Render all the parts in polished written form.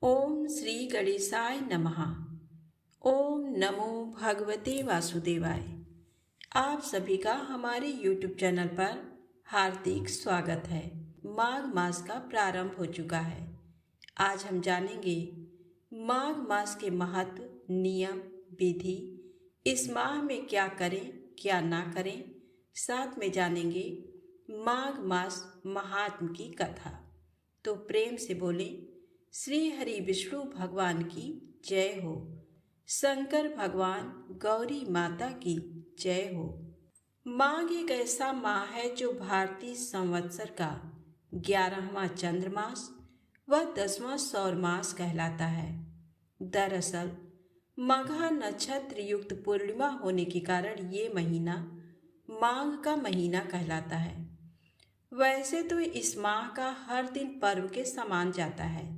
ओम श्री गणेशाय नमः। ओम नमो भगवते वासुदेवाय। आप सभी का हमारे YouTube चैनल पर हार्दिक स्वागत है। माघ मास का प्रारंभ हो चुका है। आज हम जानेंगे माघ मास के महत्व, नियम, विधि, इस माह में क्या करें क्या ना करें। साथ में जानेंगे माघ मास महात्म की कथा। तो प्रेम से बोले श्री हरि विष्णु भगवान की जय हो। शंकर भगवान गौरी माता की जय हो। माघ एक ऐसा माह है जो भारतीय संवत्सर का 11वां चंद्रमास व 10वां सौर मास कहलाता है। दरअसल मघा नक्षत्र युक्त पूर्णिमा होने के कारण ये महीना माघ का महीना कहलाता है। वैसे तो इस माह का हर दिन पर्व के समान जाता है,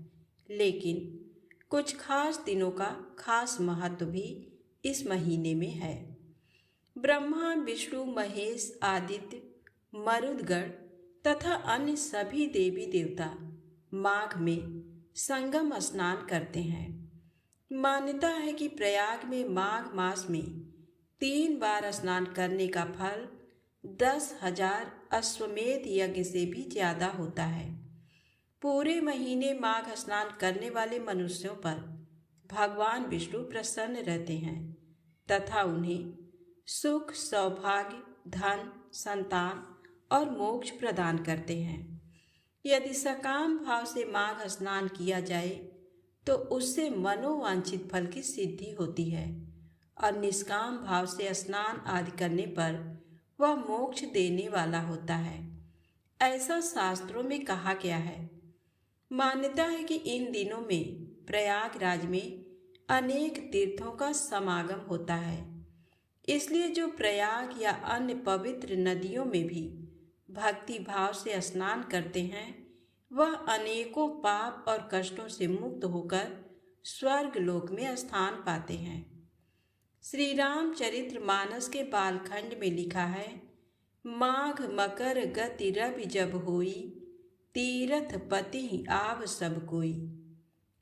लेकिन कुछ खास दिनों का खास महत्व भी इस महीने में है। ब्रह्मा, विष्णु, महेश, आदित्य, मरुदगण तथा अन्य सभी देवी देवता माघ में संगम स्नान करते हैं। मान्यता है कि प्रयाग में माघ मास में 3 बार स्नान करने का फल 10,000 अश्वमेध यज्ञ से भी ज्यादा होता है। पूरे महीने माघ स्नान करने वाले मनुष्यों पर भगवान विष्णु प्रसन्न रहते हैं तथा उन्हें सुख, सौभाग्य, धन, संतान और मोक्ष प्रदान करते हैं। यदि सकाम भाव से माघ स्नान किया जाए तो उससे मनोवांछित फल की सिद्धि होती है और निष्काम भाव से स्नान आदि करने पर वह मोक्ष देने वाला होता है। ऐसा शास्त्रों में कहा गया है। मान्यता है कि इन दिनों में प्रयागराज में अनेक तीर्थों का समागम होता है। इसलिए जो प्रयाग या अन्य पवित्र नदियों में भी भक्ति भाव से स्नान करते हैं वह अनेकों पाप और कष्टों से मुक्त होकर स्वर्ग लोक में स्थान पाते हैं। श्री रामचरितमानस के बालखंड में लिखा है, माघ मकर गति रवि जब होई, तीरथ पति आव सब कोई।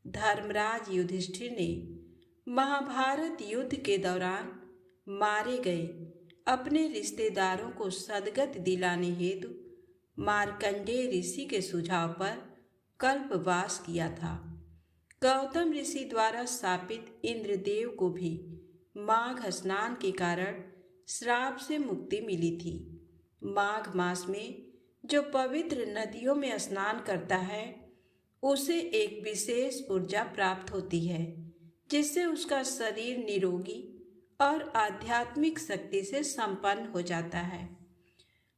धर्मराज युधिष्ठिर ने महाभारत युद्ध के दौरान मारे गए अपने रिश्तेदारों को सद्गति दिलाने हेतु मार्कंडेय ऋषि के सुझाव पर कल्पवास किया था। गौतम ऋषि द्वारा शापित इंद्रदेव को भी माघ स्नान के कारण श्राप से मुक्ति मिली थी। माघ मास में जो पवित्र नदियों में स्नान करता है उसे एक विशेष ऊर्जा प्राप्त होती है, जिससे उसका शरीर निरोगी और आध्यात्मिक शक्ति से संपन्न हो जाता है।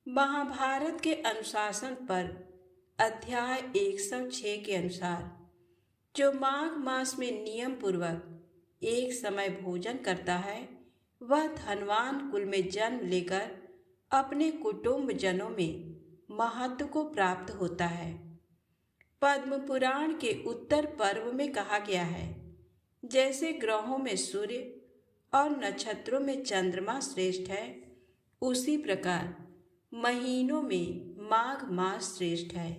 महाभारत के अनुशासन पर अध्याय 106 के अनुसार जो माघ मास में नियम पूर्वक एक समय भोजन करता है वह धनवान कुल में जन्म लेकर अपने कुटुंब जनों में महत्व को प्राप्त होता है। पद्म पुराण के उत्तर पर्व में कहा गया है, जैसे ग्रहों में सूर्य और नक्षत्रों में चंद्रमा श्रेष्ठ है, उसी प्रकार महीनों में माघ मास श्रेष्ठ है।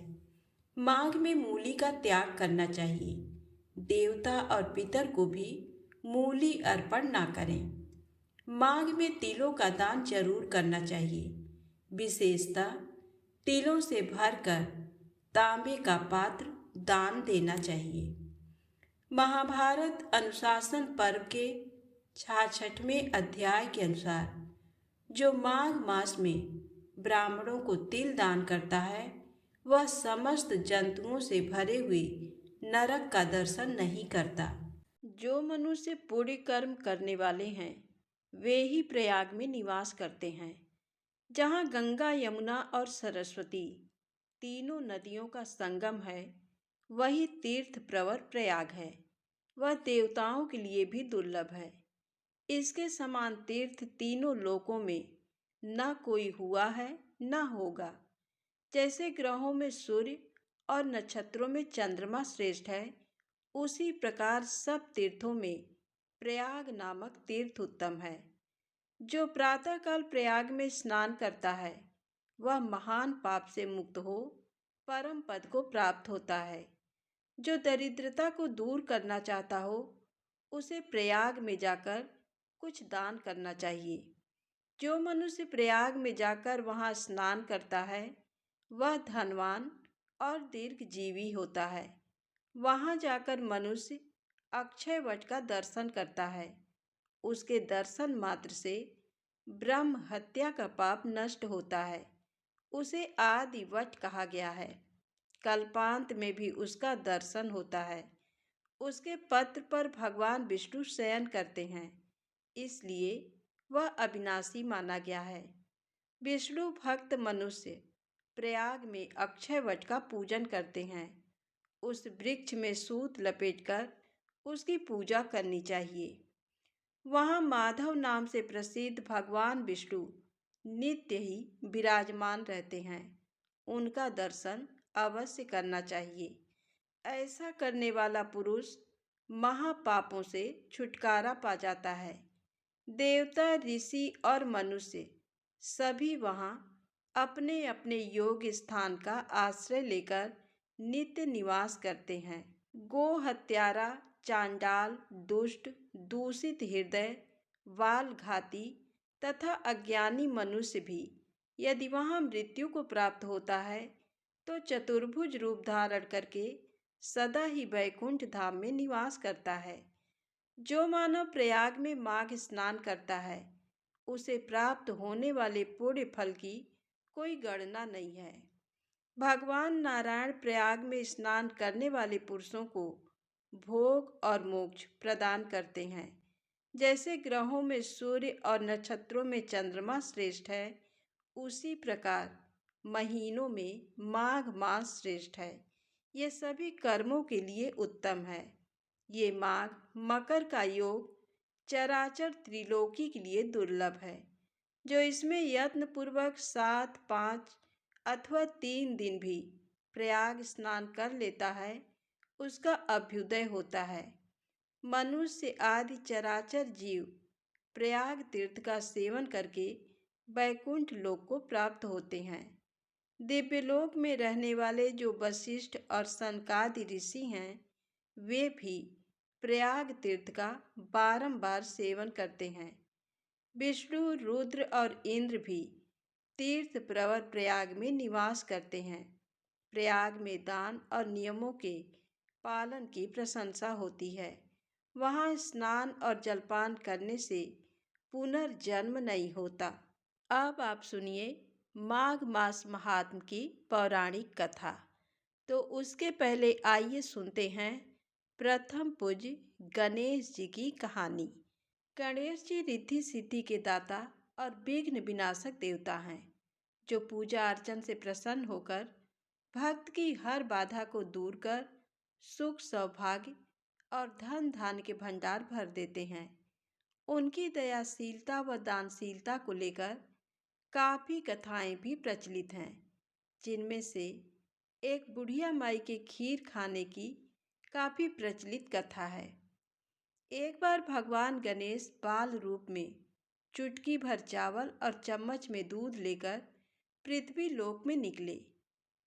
माघ में मूली का त्याग करना चाहिए। देवता और पितर को भी मूली अर्पण ना करें। माघ में तिलों का दान जरूर करना चाहिए। विशेषतः तिलों से भरकर तांबे का पात्र दान देना चाहिए। महाभारत अनुशासन पर्व के 66वें अध्याय के अनुसार जो माघ मास में ब्राह्मणों को तिल दान करता है वह समस्त जंतुओं से भरे हुए नरक का दर्शन नहीं करता। जो मनुष्य पुण्य कर्म करने वाले हैं वे ही प्रयाग में निवास करते हैं, जहाँ गंगा, यमुना और सरस्वती तीनों नदियों का संगम है। वही तीर्थ प्रवर प्रयाग है। वह देवताओं के लिए भी दुर्लभ है। इसके समान तीर्थ तीनों लोकों में न कोई हुआ है न होगा। जैसे ग्रहों में सूर्य और नक्षत्रों में चंद्रमा श्रेष्ठ है, उसी प्रकार सब तीर्थों में प्रयाग नामक तीर्थ उत्तम है। जो प्रातःकाल प्रयाग में स्नान करता है वह महान पाप से मुक्त हो परम पद को प्राप्त होता है। जो दरिद्रता को दूर करना चाहता हो उसे प्रयाग में जाकर कुछ दान करना चाहिए। जो मनुष्य प्रयाग में जाकर वहां स्नान करता है वह धनवान और दीर्घजीवी होता है। वहां जाकर मनुष्य अक्षय वट का दर्शन करता है। उसके दर्शन मात्र से ब्रह्म हत्या का पाप नष्ट होता है। उसे आदि वट कहा गया है। कल्पांत में भी उसका दर्शन होता है। उसके पत्र पर भगवान विष्णु शयन करते हैं, इसलिए वह अविनाशी माना गया है। विष्णु भक्त मनुष्य प्रयाग में अक्षय वट का पूजन करते हैं। उस वृक्ष में सूत लपेटकर उसकी पूजा करनी चाहिए। वहाँ माधव नाम से प्रसिद्ध भगवान विष्णु नित्य ही विराजमान रहते हैं। उनका दर्शन अवश्य करना चाहिए। ऐसा करने वाला पुरुष महापापों से छुटकारा पा जाता है। देवता, ऋषि और मनुष्य सभी वहाँ अपने अपने योग स्थान का आश्रय लेकर नित्य निवास करते हैं। गो हत्यारा, चांडाल, दुष्ट, दूषित हृदय, वालघाती तथा अज्ञानी मनुष्य भी यदि वहाँ मृत्यु को प्राप्त होता है तो चतुर्भुज रूप धारण करके सदा ही वैकुंठ धाम में निवास करता है। जो मानव प्रयाग में माघ स्नान करता है उसे प्राप्त होने वाले पुण्य फल की कोई गणना नहीं है। भगवान नारायण प्रयाग में स्नान करने वाले पुरुषों को भोग और मोक्ष प्रदान करते हैं। जैसे ग्रहों में सूर्य और नक्षत्रों में चंद्रमा श्रेष्ठ है, उसी प्रकार महीनों में माघ मास श्रेष्ठ है। ये सभी कर्मों के लिए उत्तम है। ये माघ मकर का योग चराचर त्रिलोकी के लिए दुर्लभ है। जो इसमें यत्न पूर्वक 7, 5 अथवा 3 दिन भी प्रयाग स्नान कर लेता है उसका अभ्युदय होता है। मनुष्य आदि चराचर जीव प्रयाग तीर्थ का सेवन करके वैकुंठ लोक को प्राप्त होते हैं। दिव्यलोक में रहने वाले जो वशिष्ठ और सनकादि ऋषि हैं वे भी प्रयाग तीर्थ का बारंबार सेवन करते हैं। विष्णु, रुद्र और इंद्र भी तीर्थ प्रवर प्रयाग में निवास करते हैं। प्रयाग में दान और नियमों के पालन की प्रशंसा होती है। वहाँ स्नान और जलपान करने से पुनर्जन्म नहीं होता। अब आप सुनिए माघ मास महात्म की पौराणिक कथा। तो उसके पहले आइए सुनते हैं प्रथम पूज्य गणेश जी की कहानी। गणेश जी रिद्धि सिद्धि के दाता और विघ्न विनाशक देवता हैं, जो पूजा अर्चन से प्रसन्न होकर भक्त की हर बाधा को दूर कर सुख, सौभाग्य और धन धान्य के भंडार भर देते हैं। उनकी दयाशीलता व दानशीलता को लेकर काफी कथाएं भी प्रचलित हैं, जिनमें से एक बुढ़िया माई के खीर खाने की काफी प्रचलित कथा है। एक बार भगवान गणेश बाल रूप में चुटकी भर चावल और चम्मच में दूध लेकर पृथ्वी लोक में निकले।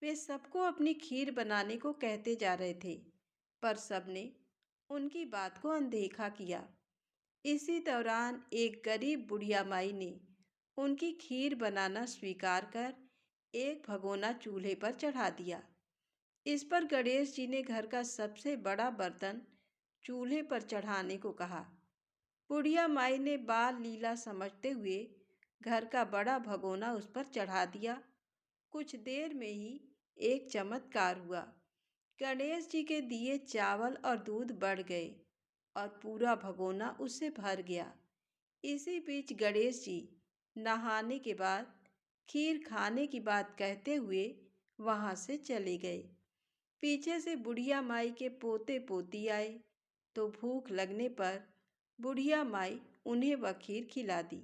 वे सबको अपनी खीर बनाने को कहते जा रहे थे, पर सबने उनकी बात को अनदेखा किया। इसी दौरान एक गरीब बुढ़िया माई ने उनकी खीर बनाना स्वीकार कर एक भगोना चूल्हे पर चढ़ा दिया। इस पर गणेश जी ने घर का सबसे बड़ा बर्तन चूल्हे पर चढ़ाने को कहा। बुढ़िया माई ने बाल लीला समझते हुए घर का बड़ा भगोना उस पर चढ़ा दिया। कुछ देर में ही एक चमत्कार हुआ। गणेश जी के दिए चावल और दूध बढ़ गए और पूरा भगोना उससे भर गया। इसी बीच गणेश जी नहाने के बाद खीर खाने की बात कहते हुए वहां से चले गए। पीछे से बुढ़िया माई के पोते पोती आए तो भूख लगने पर बुढ़िया माई उन्हें वह खीर खिला दी।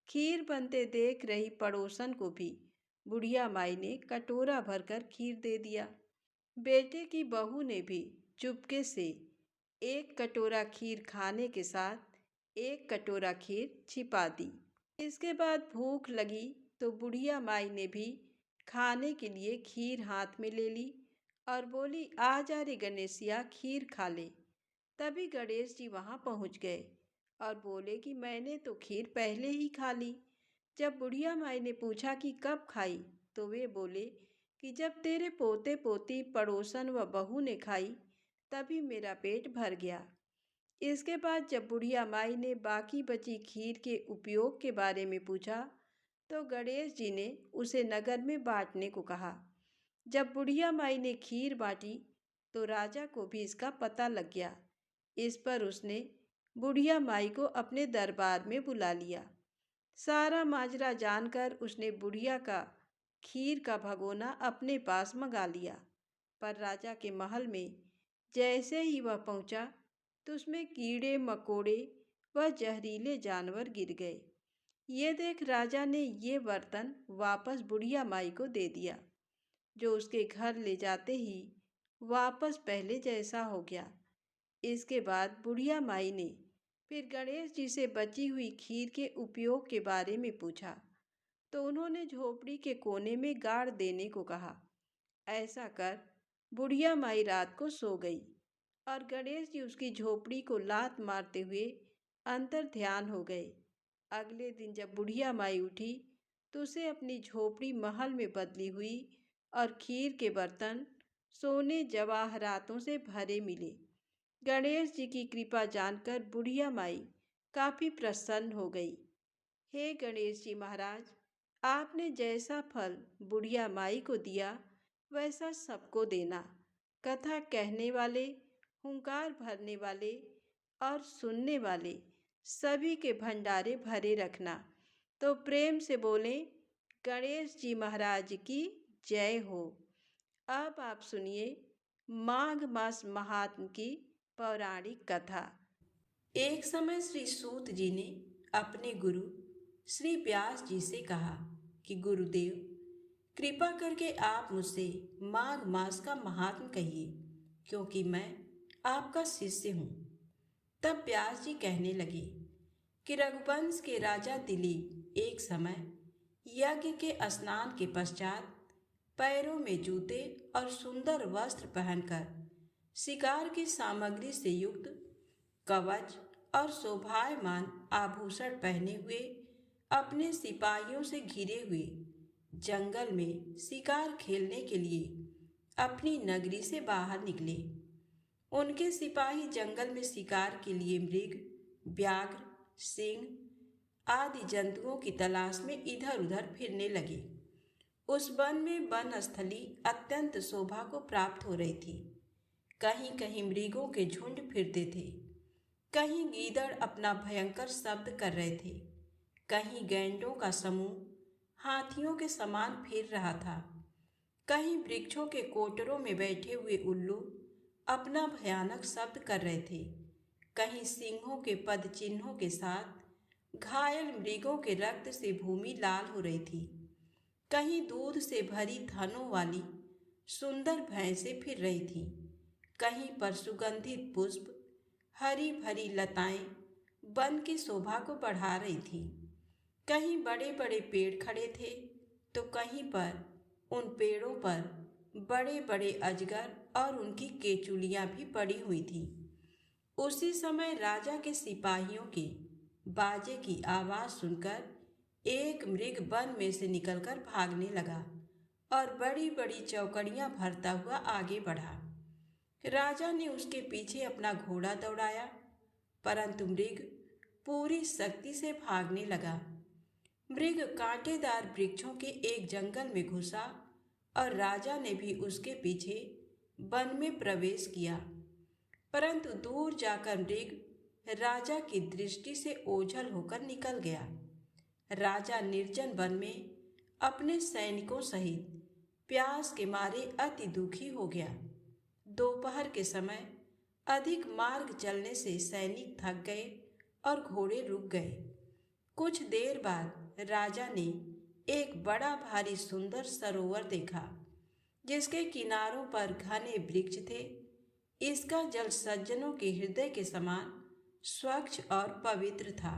खीर बनते देख रही पड़ोसन को भी बुढ़िया माई ने कटोरा भरकर खीर दे दिया। बेटे की बहू ने भी चुपके से एक कटोरा खीर खाने के साथ एक कटोरा खीर छिपा दी। इसके बाद भूख लगी तो बुढ़िया माई ने भी खाने के लिए खीर हाथ में ले ली और बोली, आ जा रे गणेशिया, खीर खा ले। तभी गणेश जी वहाँ पहुँच गए और बोले कि मैंने तो खीर पहले ही खा ली। जब बुढ़िया माई ने पूछा कि कब खाई, तो वे बोले कि जब तेरे पोते पोती पड़ोसन व बहू ने खाई तभी मेरा पेट भर गया। इसके बाद जब बुढ़िया माई ने बाकी बची खीर के उपयोग के बारे में पूछा तो गणेश जी ने उसे नगर में बांटने को कहा। जब बुढ़िया माई ने खीर बांटी तो राजा को भी इसका पता लग गया। इस पर उसने बुढ़िया माई को अपने दरबार में बुला लिया। सारा माजरा जानकर उसने बुढ़िया का खीर का भगोना अपने पास मंगा लिया। पर राजा के महल में जैसे ही वह पहुंचा तो उसमें कीड़े मकोड़े व जहरीले जानवर गिर गए। ये देख राजा ने ये बर्तन वापस बुढ़िया माई को दे दिया, जो उसके घर ले जाते ही वापस पहले जैसा हो गया। इसके बाद बुढ़िया माई ने फिर गणेश जी से बची हुई खीर के उपयोग के बारे में पूछा तो उन्होंने झोपड़ी के कोने में गाड़ देने को कहा। ऐसा कर बुढ़िया माई रात को सो गई और गणेश जी उसकी झोपड़ी को लात मारते हुए अंतर ध्यान हो गए। अगले दिन जब बुढ़िया माई उठी तो उसे अपनी झोपड़ी महल में बदली हुई और खीर के बर्तन सोने जवाहरातों से भरे मिले। गणेश जी की कृपा जानकर बुढ़िया माई काफी प्रसन्न हो गई। हे गणेश जी महाराज, आपने जैसा फल बुढ़िया माई को दिया वैसा सबको देना। कथा कहने वाले, हुंकार भरने वाले और सुनने वाले सभी के भंडारे भरे रखना। तो प्रेम से बोलें, गणेश जी महाराज की जय हो। अब आप सुनिए माघ मास महात्म की पौराणिक कथा। एक समय श्री सूत जी ने अपने गुरु श्री व्यास जी से कहा कि गुरुदेव, कृपा करके आप मुझसे माघ मास का महात्म कहिए, क्योंकि मैं आपका शिष्य हूँ। तब व्यास जी कहने लगे कि रघुवंश के राजा दिलीप एक समय यज्ञ के स्नान के पश्चात पैरों में जूते और सुंदर वस्त्र पहनकर शिकार की सामग्री से युक्त कवच और शोभायमान आभूषण पहने हुए अपने सिपाहियों से घिरे हुए जंगल में शिकार खेलने के लिए अपनी नगरी से बाहर निकले। उनके सिपाही जंगल में शिकार के लिए मृग, व्याघ्र, सिंह आदि जंतुओं की तलाश में इधर उधर फिरने लगे। उस वन में वनस्थली अत्यंत शोभा को प्राप्त हो रही थी। कहीं कहीं मृगों के झुंड फिरते थे, कहीं गीदड़ अपना भयंकर शब्द कर रहे थे, कहीं गैंडों का समूह हाथियों के समान फिर रहा था, कहीं वृक्षों के कोटरों में बैठे हुए उल्लू अपना भयानक शब्द कर रहे थे, कहीं सिंहों के पद चिन्हों के साथ घायल मृगों के रक्त से भूमि लाल हो रही थी, कहीं दूध से भरी थनों वाली सुंदर भैंसें फिर रही थीं, कहीं पर सुगंधित पुष्प, हरी भरी लताएं वन की शोभा को बढ़ा रही थीं। कहीं बड़े बड़े पेड़ खड़े थे तो कहीं पर उन पेड़ों पर बड़े बड़े अजगर और उनकी केचुलियां भी पड़ी हुई थीं। उसी समय राजा के सिपाहियों के बाजे की आवाज सुनकर एक मृग वन में से निकलकर भागने लगा और बड़ी बड़ी चौकड़ियां भरता हुआ आगे बढ़ा। राजा ने उसके पीछे अपना घोड़ा दौड़ाया, परंतु मृग पूरी शक्ति से भागने लगा। मृग कांटेदार वृक्षों के एक जंगल में घुसा और राजा ने भी उसके पीछे वन में प्रवेश किया, परंतु दूर जाकर मृग राजा की दृष्टि से ओझल होकर निकल गया। राजा निर्जन वन में अपने सैनिकों सहित प्यास के मारे अति दुखी हो गया। दोपहर के समय अधिक मार्ग चलने से सैनिक थक गए और घोड़े रुक गए। कुछ देर बाद राजा ने एक बड़ा भारी सुंदर सरोवर देखा, जिसके किनारों पर घने वृक्ष थे। इसका जल सज्जनों के हृदय के समान स्वच्छ और पवित्र था।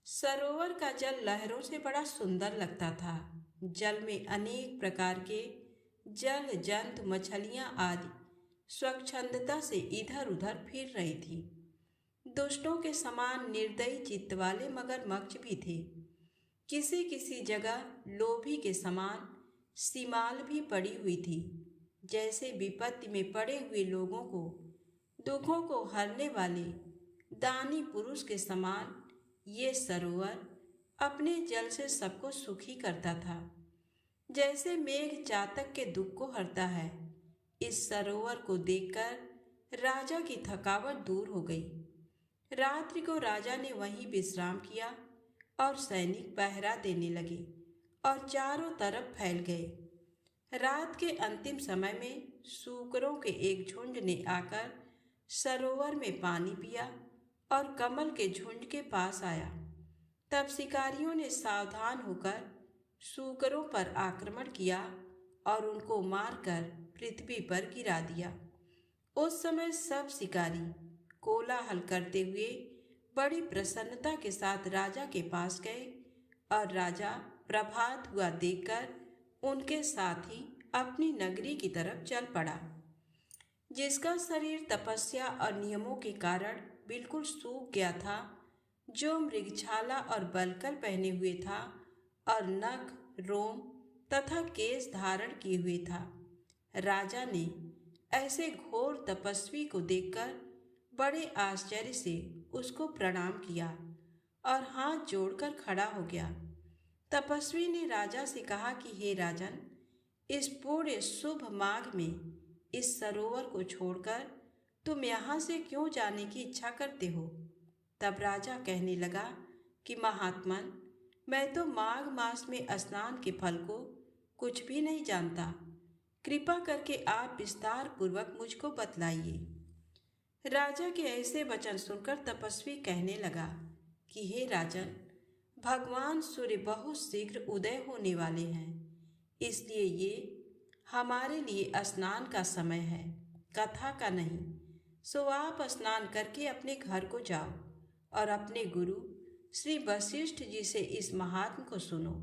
सरोवर का जल लहरों से बड़ा सुंदर लगता था। जल में अनेक प्रकार के जल जंतु मछलियां आदि स्वच्छंदता से इधर उधर फिर रही थी। दुष्टों के समान निर्दयी चित्त वाले मगरमच्छ भी थे। किसी किसी जगह लोभी के समान सीमाल भी पड़ी हुई थी। जैसे विपत्ति में पड़े हुए लोगों को, दुखों को हरने वाले दानी पुरुष के समान ये सरोवर अपने जल से सबको सुखी करता था। जैसे मेघ चातक के दुख को हरता है, इस सरोवर को देखकर राजा की थकावट दूर हो गई। रात्रि को राजा ने वहीं विश्राम किया और सैनिक पहरा देने लगे और चारों तरफ फैल गए। रात के अंतिम समय में सूकरों के एक झुंड ने आकर सरोवर में पानी पिया और कमल के झुंड के पास आया। तब शिकारियों ने सावधान होकर सूकरों पर आक्रमण किया और उनको मारकर पृथ्वी पर गिरा दिया। उस समय सब शिकारी कोलाहल करते हुए बड़ी प्रसन्नता के साथ राजा के पास गए और राजा प्रभात हुआ देखकर उनके साथ ही अपनी नगरी की तरफ चल पड़ा। जिसका शरीर तपस्या और नियमों के कारण बिल्कुल सूख गया था, जो मृगछाला और बलकल पहने हुए था और नख, रोम तथा केश धारण किए हुए था, राजा ने ऐसे घोर तपस्वी को देखकर बड़े आश्चर्य से उसको प्रणाम किया और हाथ जोड़कर खड़ा हो गया। तपस्वी ने राजा से कहा कि हे राजन, इस पूरे शुभ माघ में इस सरोवर को छोड़कर तुम यहाँ से क्यों जाने की इच्छा करते हो? तब राजा कहने लगा कि महात्मन, मैं तो माघ मास में स्नान के फल को कुछ भी नहीं जानता। कृपा करके आप विस्तार पूर्वक मुझको बतलाइए। राजा के ऐसे वचन सुनकर तपस्वी कहने लगा कि हे राजन, भगवान सूर्य बहुत शीघ्र उदय होने वाले हैं, इसलिए ये हमारे लिए स्नान का समय है, कथा का नहीं। सो आप स्नान करके अपने घर को जाओ और अपने गुरु श्री वशिष्ठ जी से इस महात्म को सुनो।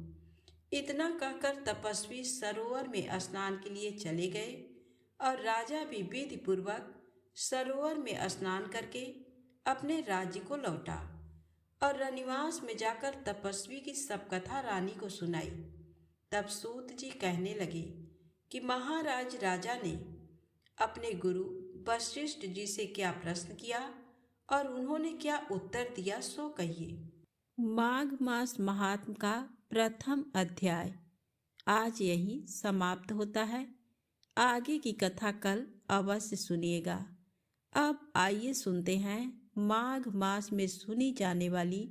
इतना कहकर तपस्वी सरोवर में स्नान के लिए चले गए और राजा भी विधि पूर्वक सरोवर में स्नान करके अपने राज्य को लौटा और रनिवास में जाकर तपस्वी की सब कथा रानी को सुनाई। तब सूत जी कहने लगे कि महाराज, राजा ने अपने गुरु वशिष्ठ जी से क्या प्रश्न किया और उन्होंने क्या उत्तर दिया, सो कहिए। माघ मास महात्म का प्रथम अध्याय आज यही समाप्त होता है। आगे की कथा कल अवश्य सुनिएगा। अब आइए सुनते हैं माघ मास में सुनी जाने वाली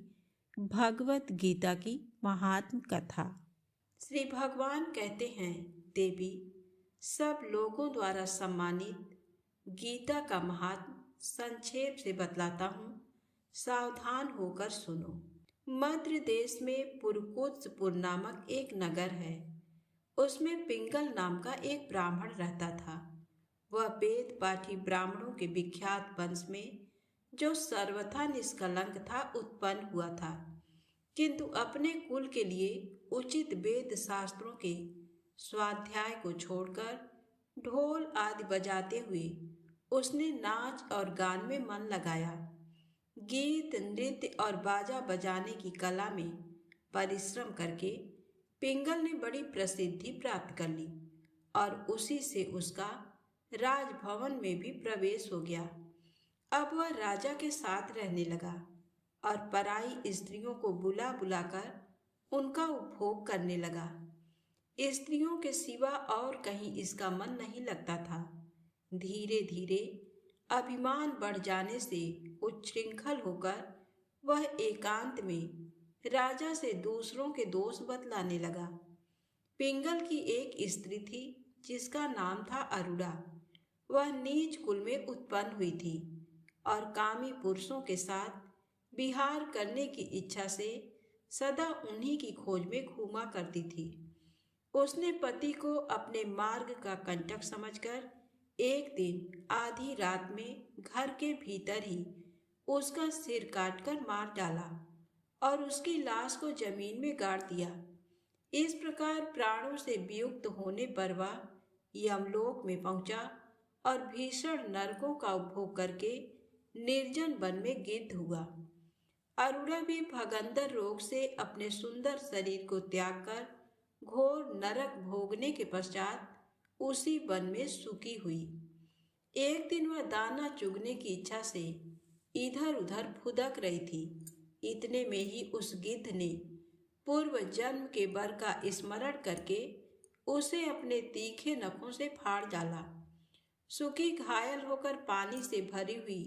भगवत गीता की महात्म कथा। श्री भगवान कहते हैं, देवी, सब लोगों द्वारा सम्मानित गीता का महात्म संक्षेप से बतलाता हूँ, सावधान होकर सुनो। मध्य देश में पुरकुत्सपुर नामक एक नगर है। उसमें पिंगल नाम का एक ब्राह्मण रहता था। वह वेद पाठी ब्राह्मणों के विख्यात वंश में, जो सर्वथा निष्कलंक था, उत्पन्न हुआ था, किंतु अपने कुल के लिए उचित वेद शास्त्रों के स्वाध्याय को छोड़कर ढोल आदि बजाते हुए उसने नाच और गान में मन लगाया। गीत, नृत्य और बाजा बजाने की कला में परिश्रम करके पिंगल ने बड़ी प्रसिद्धि प्राप्त कर ली और उसी से उसका राजभवन में भी प्रवेश हो गया। अब वह राजा के साथ रहने लगा और पराई स्त्रियों को बुला बुलाकर उनका उपभोग करने लगा। स्त्रियों के सिवा और कहीं इसका मन नहीं लगता था। धीरे धीरे अभिमान बढ़ जाने से उच्छृंखल होकर वह एकांत में राजा से दूसरों के दोष बतलाने लगा। पिंगल की एक स्त्री थी जिसका नाम था अरुणा। वह नीच कुल में उत्पन्न हुई थी और कामी पुरुषों के साथ विहार करने की इच्छा से सदा उन्हीं की खोज में घूमा करती थी। उसने पति को अपने मार्ग का कंटक समझकर एक दिन आधी रात में घर के भीतर ही उसका सिर काटकर मार डाला और उसकी लाश को जमीन में गाड़ दिया। इस प्रकार प्राणों से वियुक्त होने पर वह यमलोक में पहुंचा और भीषण नरकों का उपभोग करके निर्जन वन में गिद्ध हुआ। अरुणा भी भगंदर रोग से अपने सुंदर शरीर को त्याग कर घोर नरक भोगने के पश्चात उसी वन में सुखी हुई। एक दिन वह दाना चुगने की इच्छा से इधर उधर फुदक रही थी। इतने में ही उस गिद्ध ने पूर्व जन्म के वर का स्मरण करके उसे अपने तीखे नखों से फाड़ डाला। सुखी घायल होकर पानी से भरी हुई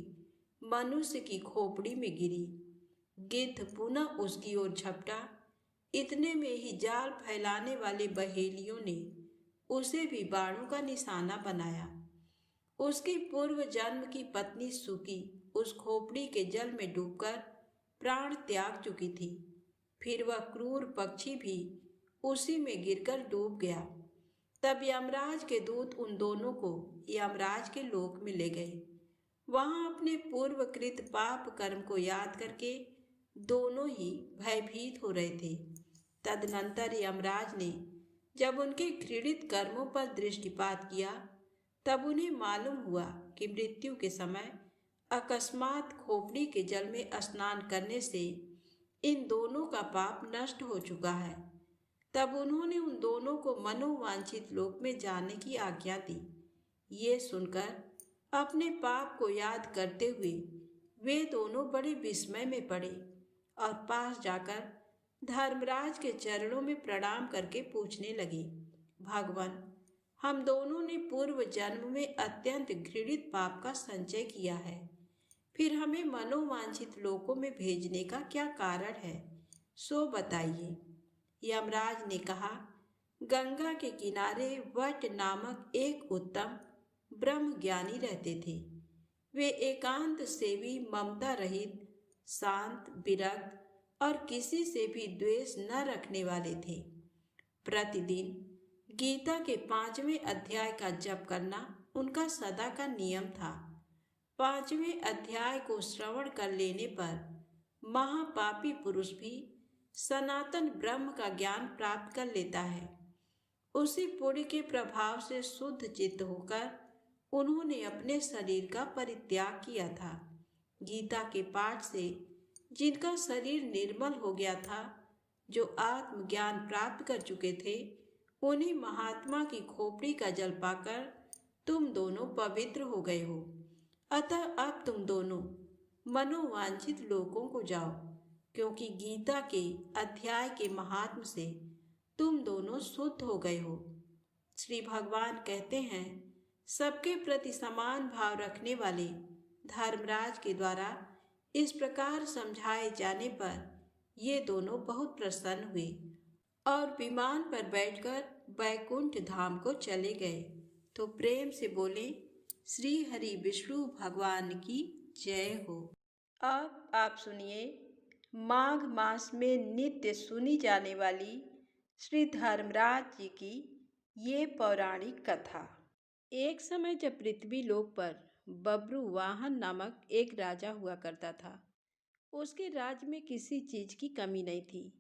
मनुष्य की खोपड़ी में गिरी। गिद्ध पुनः उसकी ओर झपटा। इतने में ही जाल फैलाने वाले बहेलियों ने उसे भी बाणों का निशाना बनाया। उसकी पूर्व जन्म की पत्नी सुकी उस खोपड़ी के जल में डूबकर प्राण त्याग चुकी थी। फिर वह क्रूर पक्षी भी उसी में गिरकर डूब गया। तब यमराज के दूत उन दोनों को यमराज के लोक में ले गए। वहां अपने पूर्वकृत पाप कर्म को याद करके दोनों ही भयभीत हो रहे थे। तदनंतर यमराज ने जब उनके घृणित कर्मों पर दृष्टिपात किया तब उन्हें मालूम हुआ कि मृत्यु के समय अकस्मात खोपड़ी के जल में स्नान करने से इन दोनों का पाप नष्ट हो चुका है। तब उन्होंने उन दोनों को मनोवांछित लोक में जाने की आज्ञा दी। ये सुनकर अपने पाप को याद करते हुए वे दोनों बड़े विस्मय में पड़े और पास जाकर धर्मराज के चरणों में प्रणाम करके पूछने लगे, भगवान, हम दोनों ने पूर्व जन्म में अत्यंत घृणित पाप का संचय किया है, फिर हमें मनोवांछित लोकों में भेजने का क्या कारण है, सो बताइए। यमराज ने कहा, गंगा के किनारे वट नामक एक उत्तम ब्रह्म ज्ञानी रहते थे। वे एकांत सेवी, ममता रहित, शांत, विरक्त और किसी से भी द्वेष न रखने वाले थे। प्रतिदिन गीता के 5वें अध्याय का जप करना उनका सदा का नियम था। 5वें अध्याय को श्रवण कर लेने पर महापापी पुरुष भी सनातन ब्रह्म का ज्ञान प्राप्त कर लेता है। उसी पुण्य के प्रभाव से शुद्ध चित्त होकर उन्होंने अपने शरीर का परित्याग किया था। गीता के पाठ से जिनका शरीर निर्मल हो गया था, जो आत्मज्ञान प्राप्त कर चुके थे, उन्हीं महात्मा की खोपड़ी का जल पाकर तुम दोनों पवित्र हो गए हो। अतः अब तुम दोनों मनोवांछित लोकों को जाओ, क्योंकि गीता के अध्याय के महात्म से तुम दोनों शुद्ध हो गए हो। श्री भगवान कहते हैं, सबके प्रति समान भाव रखने वाले धर्मराज के द्वारा इस प्रकार समझाए जाने पर ये दोनों बहुत प्रसन्न हुए और विमान पर बैठकर वैकुंठ धाम को चले गए। तो प्रेम से बोले, श्री हरि विष्णु भगवान की जय हो। अब आप सुनिए माघ मास में नित्य सुनी जाने वाली श्री धर्मराज जी की ये पौराणिक कथा। एक समय जब पृथ्वी लोक पर बब्रुवाहन नामक एक राजा हुआ करता था। उसके राज्य में किसी चीज की कमी नहीं थी।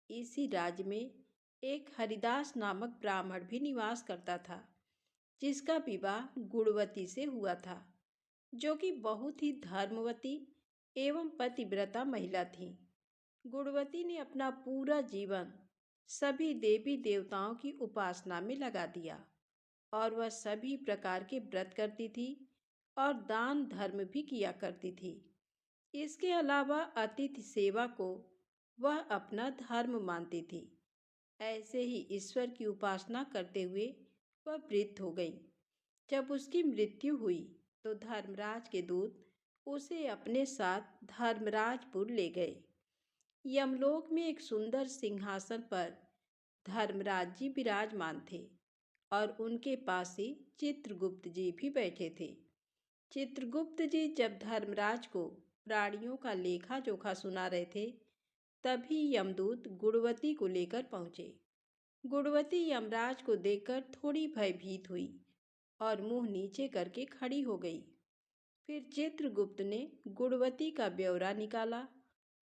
इसी राज्य में एक हरिदास नामक ब्राह्मण भी निवास करता था, जिसका विवाह गुणवती से हुआ था, जो कि बहुत ही धर्मवती एवं पतिव्रता महिला थी। गुणवती ने अपना पूरा जीवन सभी देवी देवताओं की उपासना में लगा दिया और वह सभी प्रकार के व्रत करती थी और दान धर्म भी किया करती थी। इसके अलावा अतिथि सेवा को वह अपना धर्म मानती थी। ऐसे ही ईश्वर की उपासना करते हुए वह वृद्ध हो गई। जब उसकी मृत्यु हुई तो धर्मराज के दूत उसे अपने साथ धर्मराजपुर ले गए। यमलोक में एक सुंदर सिंहासन पर धर्मराज जी विराजमान थे और उनके पास ही चित्रगुप्त जी भी बैठे थे। चित्रगुप्त जी जब धर्मराज को प्राणियों का लेखा जोखा सुना रहे थे, तभी यमदूत गुणवती को लेकर पहुंचे। गुणवती यमराज को देखकर थोड़ी भयभीत हुई और मुंह नीचे करके खड़ी हो गई। फिर चित्रगुप्त ने गुणवती का ब्यौरा निकाला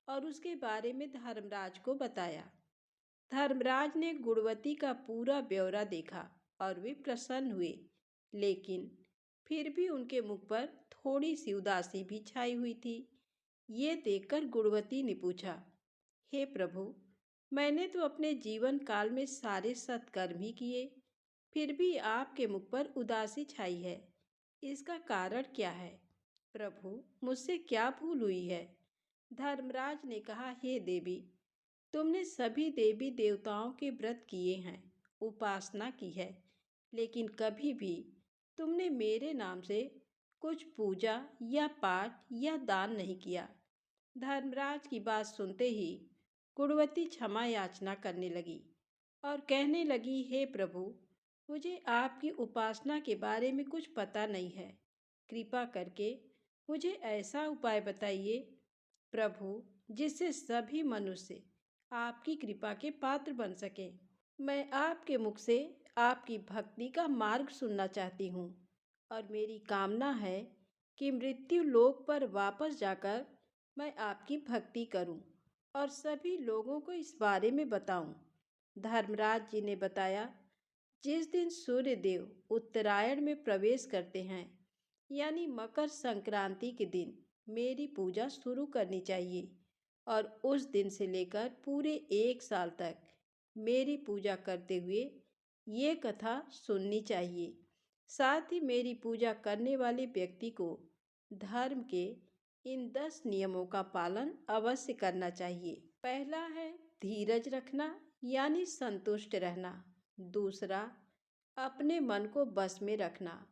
और उसके बारे में धर्मराज को बताया। धर्मराज ने गुणवती का पूरा ब्यौरा देखा और वे प्रसन्न हुए, लेकिन फिर भी उनके मुख पर थोड़ी सी उदासी भी छाई हुई थी। ये देखकर गुणवती ने पूछा, हे प्रभु, मैंने तो अपने जीवन काल में सारे सत्कर्म ही किए, फिर भी आपके मुख पर उदासी छाई है। इसका कारण क्या है? प्रभु, मुझसे क्या भूल हुई है? धर्मराज ने कहा, हे देवी, तुमने सभी देवी देवताओं के व्रत किए हैं, उपासना की है, लेकिन कभी भी तुमने मेरे नाम से कुछ पूजा या पाठ या दान नहीं किया। धर्मराज की बात सुनते ही गुणवती क्षमा याचना करने लगी और कहने लगी, हे प्रभु, मुझे आपकी उपासना के बारे में कुछ पता नहीं है। कृपा करके मुझे ऐसा उपाय बताइए प्रभु, जिससे सभी मनुष्य आपकी कृपा के पात्र बन सके। मैं आपके मुख से आपकी भक्ति का मार्ग सुनना चाहती हूँ और मेरी कामना है कि मृत्यु लोक पर वापस जाकर मैं आपकी भक्ति करूं और सभी लोगों को इस बारे में बताऊं। धर्मराज जी ने बताया, जिस दिन सूर्य देव उत्तरायण में प्रवेश करते हैं, यानी मकर संक्रांति के दिन मेरी पूजा शुरू करनी चाहिए और उस दिन से लेकर पूरे 1 साल तक मेरी पूजा करते हुए ये कथा सुननी चाहिए। साथ ही मेरी पूजा करने वाले व्यक्ति को धर्म के इन 10 नियमों का पालन अवश्य करना चाहिए। पहला है धीरज रखना, यानी संतुष्ट रहना। दूसरा, अपने मन को बस में रखना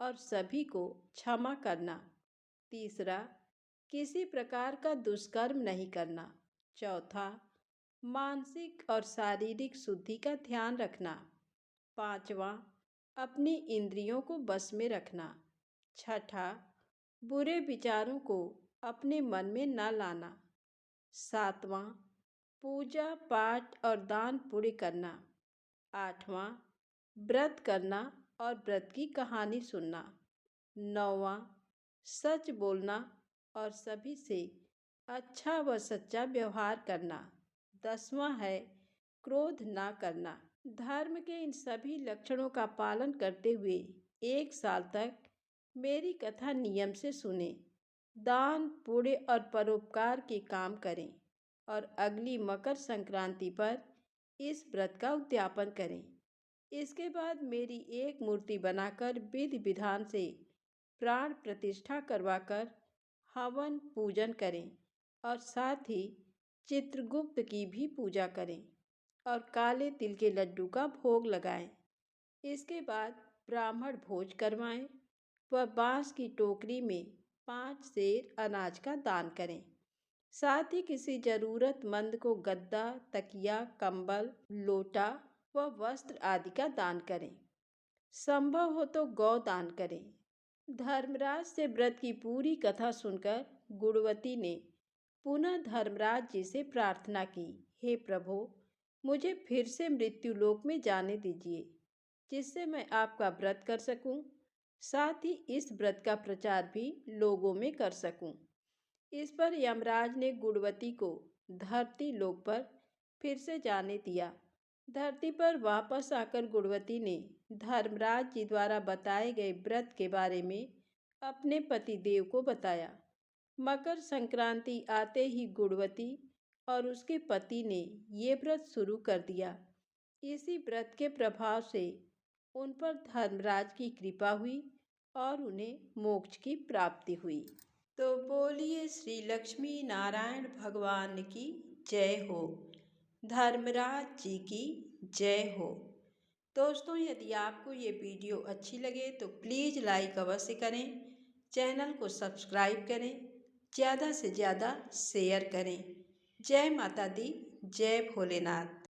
और सभी को क्षमा करना। तीसरा, किसी प्रकार का दुष्कर्म नहीं करना। चौथा, मानसिक और शारीरिक शुद्धि का ध्यान रखना। पांचवा, अपनी इंद्रियों को बस में रखना। छठा, बुरे विचारों को अपने मन में न लाना। सातवां, पूजा पाठ और दान पुण्य करना। आठवां, व्रत करना और व्रत की कहानी सुनना। नौवां, सच बोलना और सभी से अच्छा व सच्चा व्यवहार करना। 10वां है क्रोध ना करना। धर्म के इन सभी लक्षणों का पालन करते हुए 1 साल तक मेरी कथा नियम से सुने, दान पुण्य और परोपकार के काम करें और अगली मकर संक्रांति पर इस व्रत का उद्यापन करें। इसके बाद मेरी एक मूर्ति बनाकर विधि विधान से प्राण प्रतिष्ठा करवाकर हवन पूजन करें और साथ ही चित्रगुप्त की भी पूजा करें और काले तिल के लड्डू का भोग लगाएं। इसके बाद ब्राह्मण भोज करवाएं व बांस की टोकरी में 5 सेर अनाज का दान करें। साथ ही किसी जरूरतमंद को गद्दा, तकिया, कंबल, लोटा व वस्त्र आदि का दान करें। संभव हो तो गौ दान करें। धर्मराज से व्रत की पूरी कथा सुनकर गुणवती ने पुनः धर्मराज जी से प्रार्थना की, हे प्रभु, मुझे फिर से मृत्युलोक में जाने दीजिए, जिससे मैं आपका व्रत कर सकूं, साथ ही इस व्रत का प्रचार भी लोगों में कर सकूं। इस पर यमराज ने गुणवती को धरती लोक पर फिर से जाने दिया। धरती पर वापस आकर गुणवती ने धर्मराज जी द्वारा बताए गए व्रत के बारे में अपने पति देव को बताया। मकर संक्रांति आते ही गुणवती और उसके पति ने ये व्रत शुरू कर दिया। इसी व्रत के प्रभाव से उन पर धर्मराज की कृपा हुई और उन्हें मोक्ष की प्राप्ति हुई। तो बोलिए श्री लक्ष्मी नारायण भगवान की जय हो, धर्मराज जी की जय हो। दोस्तों, यदि आपको ये वीडियो अच्छी लगे तो प्लीज़ लाइक अवश्य करें, चैनल को सब्सक्राइब करें, ज़्यादा से ज़्यादा शेयर करें। जय माता दी, जय भोलेनाथ।